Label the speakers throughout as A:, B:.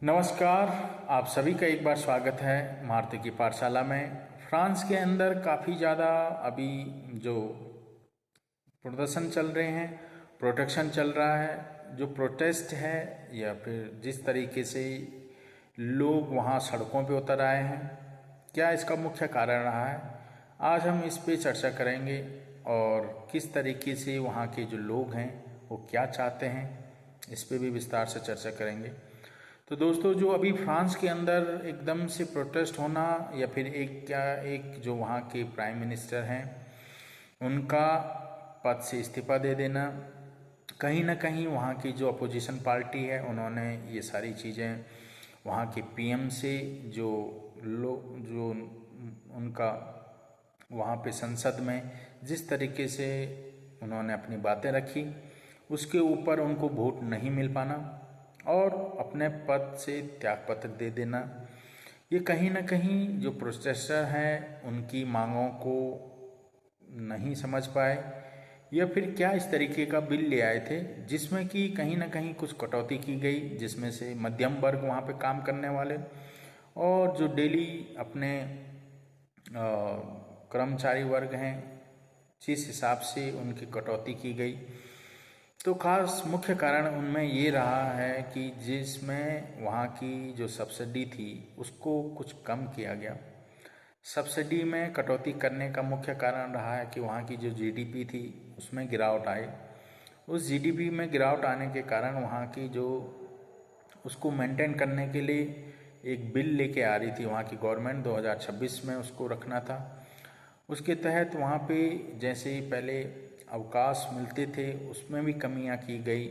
A: नमस्कार। आप सभी का एक बार स्वागत है मारुति की पाठशाला में। फ्रांस के अंदर काफ़ी ज़्यादा अभी जो प्रदर्शन चल रहे हैं, प्रोटेक्शन चल रहा है, जो प्रोटेस्ट है या फिर जिस तरीके से लोग वहाँ सड़कों पे उतर आए हैं, क्या इसका मुख्य कारण रहा है। आज हम इस पे चर्चा करेंगे और किस तरीके से वहाँ के जो लोग हैं वो क्या चाहते हैं, इस पे भी विस्तार से चर्चा करेंगे। तो दोस्तों, जो अभी फ्रांस के अंदर एकदम से प्रोटेस्ट होना या फिर एक जो वहाँ के प्राइम मिनिस्टर हैं उनका पद से इस्तीफा दे देना, कहीं ना कहीं वहाँ की जो अपोजिशन पार्टी है उन्होंने ये सारी चीज़ें वहाँ के पीएम से जो उनका वहाँ पे संसद में जिस तरीके से उन्होंने अपनी बातें रखी उसके ऊपर उनको वोट नहीं मिल पाना और अपने पद से त्यागपत्र दे देना, ये कहीं ना कहीं जो प्रोटेस्टर हैं उनकी मांगों को नहीं समझ पाए या फिर क्या इस तरीके का बिल ले आए थे जिसमें कि कहीं ना कहीं कुछ कटौती की गई, जिसमें से मध्यम वर्ग वहाँ पे काम करने वाले और जो डेली अपने कर्मचारी वर्ग हैं जिस हिसाब से उनकी कटौती की गई। तो खास मुख्य कारण उनमें ये रहा है कि जिसमें वहाँ की जो सब्सिडी थी उसको कुछ कम किया गया। सब्सिडी में कटौती करने का मुख्य कारण रहा है कि वहाँ की जो जीडीपी थी उसमें गिरावट आई। उस जीडीपी में गिरावट आने के कारण वहाँ की जो उसको मेंटेन करने के लिए एक बिल लेके आ रही थी वहाँ की गवर्नमेंट, 2026 में उसको रखना था। उसके तहत वहाँ पे जैसे पहले अवकाश मिलते थे उसमें भी कमियां की गई।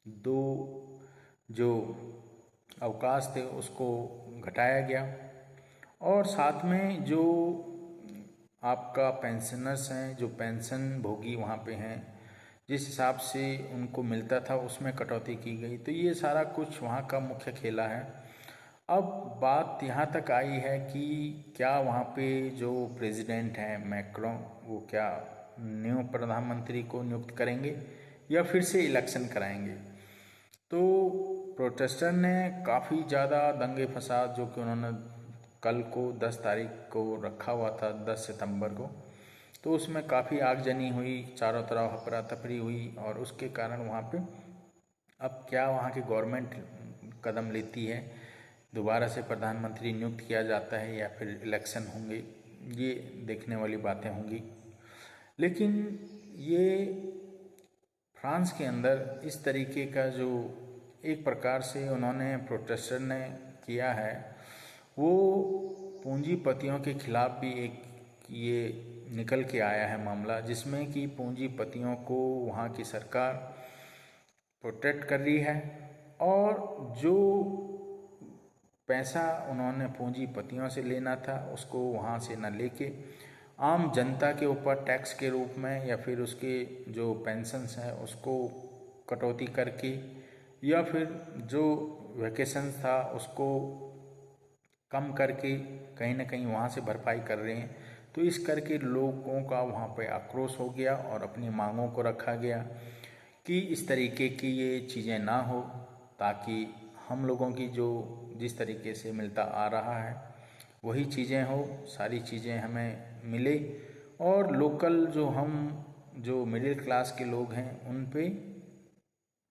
A: 2 जो अवकाश थे उसको घटाया गया और साथ में जो आपका पेंशनर्स हैं, जो पेंशन भोगी वहाँ पे हैं, जिस हिसाब से उनको मिलता था उसमें कटौती की गई। तो ये सारा कुछ वहाँ का मुख्य खेला है। अब बात यहाँ तक आई है कि क्या वहाँ पे जो प्रेसिडेंट हैं मैक्रों वो क्या न्यू प्रधानमंत्री को नियुक्त करेंगे या फिर से इलेक्शन कराएंगे। तो प्रोटेस्टर ने काफ़ी ज़्यादा दंगे फसाद जो कि उन्होंने कल को 10 तारीख को रखा हुआ था, 10 सितंबर को, तो उसमें काफ़ी आगजनी हुई, चारों तरफ अफरा तफरी हुई और उसके कारण वहाँ पे अब क्या वहाँ की गवर्नमेंट कदम लेती है, दोबारा से प्रधानमंत्री नियुक्त किया जाता है या फिर इलेक्शन होंगे, ये देखने वाली बातें होंगी। लेकिन ये फ्रांस के अंदर इस तरीके का जो एक प्रकार से उन्होंने प्रोटेस्टर ने किया है वो पूंजीपतियों के खिलाफ भी एक ये निकल के आया है मामला, जिसमें कि पूंजीपतियों को वहाँ की सरकार प्रोटेक्ट कर रही है और जो पैसा उन्होंने पूंजीपतियों से लेना था उसको वहाँ से न लेके आम जनता के ऊपर टैक्स के रूप में या फिर उसके जो पेंशन्स हैं उसको कटौती करके या फिर जो वैकेशन था उसको कम करके कहीं ना कहीं वहाँ से भरपाई कर रहे हैं। तो इस करके लोगों का वहाँ पे आक्रोश हो गया और अपनी मांगों को रखा गया कि इस तरीके की ये चीज़ें ना हो, ताकि हम लोगों की जो जिस तरीके से मिलता आ रहा है वही चीज़ें हो, सारी चीज़ें हमें मिले और लोकल जो मिडिल क्लास के लोग हैं उन पे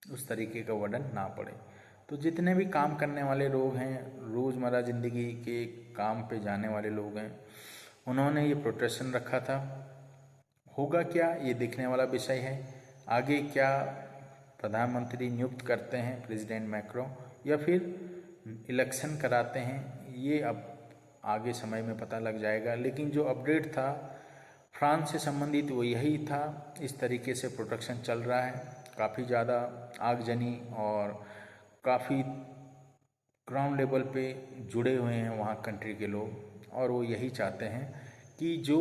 A: उस तरीके का वर्डन ना पड़े। तो जितने भी काम करने वाले लोग हैं, रोज़मर्रा ज़िंदगी के काम पे जाने वाले लोग हैं, उन्होंने ये प्रोटेक्शन रखा था। होगा क्या ये देखने वाला विषय है। आगे क्या प्रधानमंत्री नियुक्त करते हैं प्रेसिडेंट मैक्रों या फिर इलेक्शन कराते हैं, ये अब आगे समय में पता लग जाएगा। लेकिन जो अपडेट था फ्रांस से संबंधित वो यही था, इस तरीके से प्रोटेक्शन चल रहा है, काफ़ी ज़्यादा आगजनी और काफ़ी ग्राउंड लेवल पे जुड़े हुए हैं वहाँ कंट्री के लोग और वो यही चाहते हैं कि जो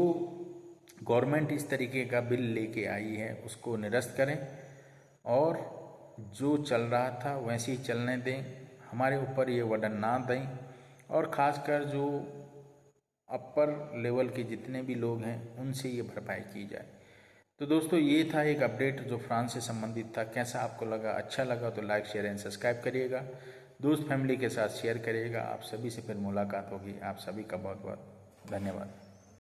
A: गवर्नमेंट इस तरीके का बिल लेके आई है उसको निरस्त करें और जो चल रहा था वैसे ही चलने दें, हमारे ऊपर ये वर्डन ना दें और ख़ासकर जो अपर लेवल के जितने भी लोग हैं उनसे ये भरपाई की जाए। तो दोस्तों, ये था एक अपडेट जो फ्रांस से संबंधित था। कैसा आपको लगा? अच्छा लगा तो लाइक शेयर एंड सब्सक्राइब करिएगा। दोस्त फैमिली के साथ शेयर करिएगा। आप सभी से फिर मुलाकात होगी। आप सभी का बहुत बहुत धन्यवाद।